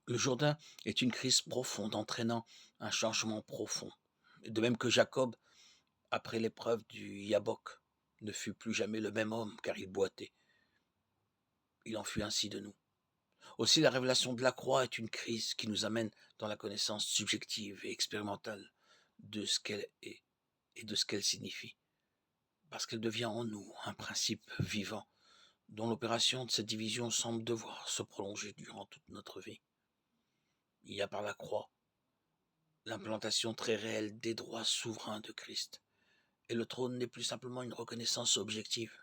Le Jourdain est une crise profonde entraînant un changement profond. De même que Jacob, après l'épreuve du Yabok, ne fut plus jamais le même homme car il boitait. Il en fut ainsi de nous. Aussi la révélation de la croix est une crise qui nous amène dans la connaissance subjective et expérimentale de ce qu'elle est et de ce qu'elle signifie. Parce qu'elle devient en nous un principe vivant dont l'opération de cette division semble devoir se prolonger durant toute notre vie. Il y a par la croix l'implantation très réelle des droits souverains de Christ. Et le trône n'est plus simplement une reconnaissance objective,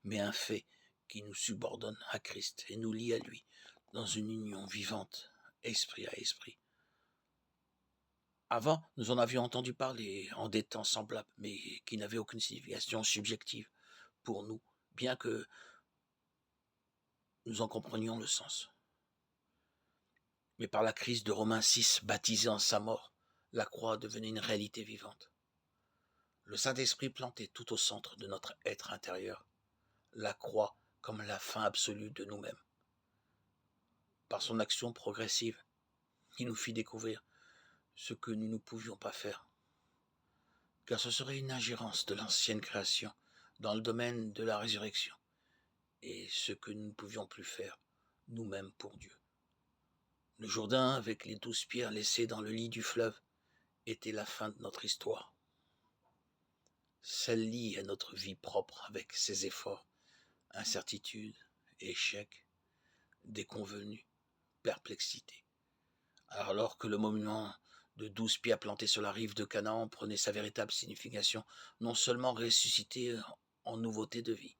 mais un fait qui nous subordonne à Christ et nous lie à lui dans une union vivante, esprit à esprit. Avant, nous en avions entendu parler en des temps semblables, mais qui n'avaient aucune signification subjective pour nous, bien que nous en comprenions le sens. Mais par la crise de Romains 6, baptisée en sa mort, la croix devenait une réalité vivante. Le Saint-Esprit planté tout au centre de notre être intérieur, la croix comme la fin absolue de nous-mêmes. Par son action progressive, il nous fit découvrir ce que nous ne pouvions pas faire, car ce serait une ingérence de l'ancienne création dans le domaine de la résurrection, et ce que nous ne pouvions plus faire nous-mêmes pour Dieu. Le Jourdain, avec les 12 pierres laissées dans le lit du fleuve, était la fin de notre histoire, celle liée à notre vie propre avec ses efforts, incertitudes, échecs, déconvenues, perplexités. Alors que le monument de 12 pierres plantées sur la rive de Canaan prenait sa véritable signification, non seulement ressuscité en nouveauté de vie,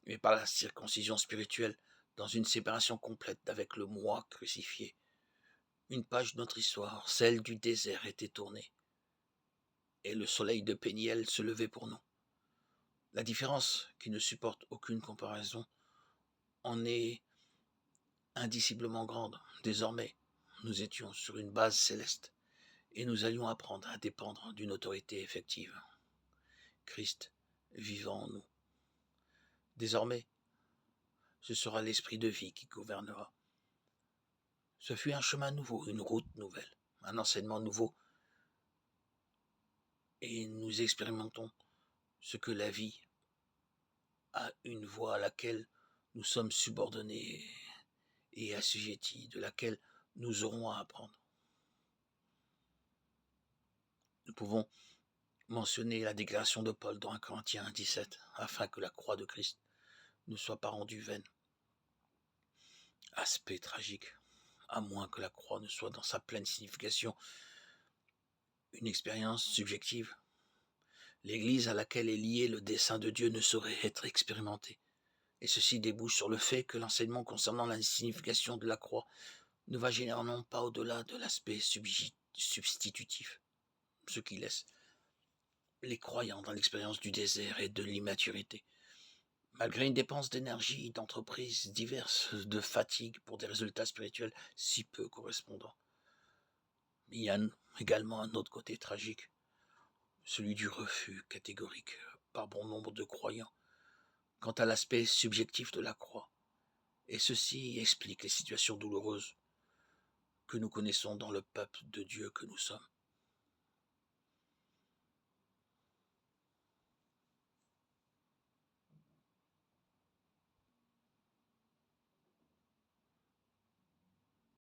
mais par la circoncision spirituelle dans une séparation complète avec le moi crucifié. Une page de notre histoire, celle du désert, était tournée, et le soleil de Péniel se levait pour nous. La différence, qui ne supporte aucune comparaison, en est indiciblement grande. Désormais, nous étions sur une base céleste, et nous allions apprendre à dépendre d'une autorité effective. Christ vivant en nous. Désormais, ce sera l'esprit de vie qui gouvernera. Ce fut un chemin nouveau, une route nouvelle, un enseignement nouveau, et nous expérimentons ce que la vie a, une voie à laquelle nous sommes subordonnés et assujettis, de laquelle nous aurons à apprendre. Nous pouvons mentionner la déclaration de Paul dans 1 Corinthiens 17, afin que la croix de Christ ne soit pas rendue vaine. Aspect tragique, à moins que la croix ne soit dans sa pleine signification une expérience subjective. L'Église à laquelle est lié le dessein de Dieu ne saurait être expérimentée. Et ceci débouche sur le fait que l'enseignement concernant la signification de la croix ne va généralement pas au-delà de l'aspect substitutif, ce qui laisse les croyants dans l'expérience du désert et de l'immaturité. Malgré une dépense d'énergie, d'entreprises diverses, de fatigue pour des résultats spirituels si peu correspondants. Il y a également un autre côté tragique, celui du refus catégorique par bon nombre de croyants quant à l'aspect subjectif de la croix. Et ceci explique les situations douloureuses que nous connaissons dans le peuple de Dieu que nous sommes.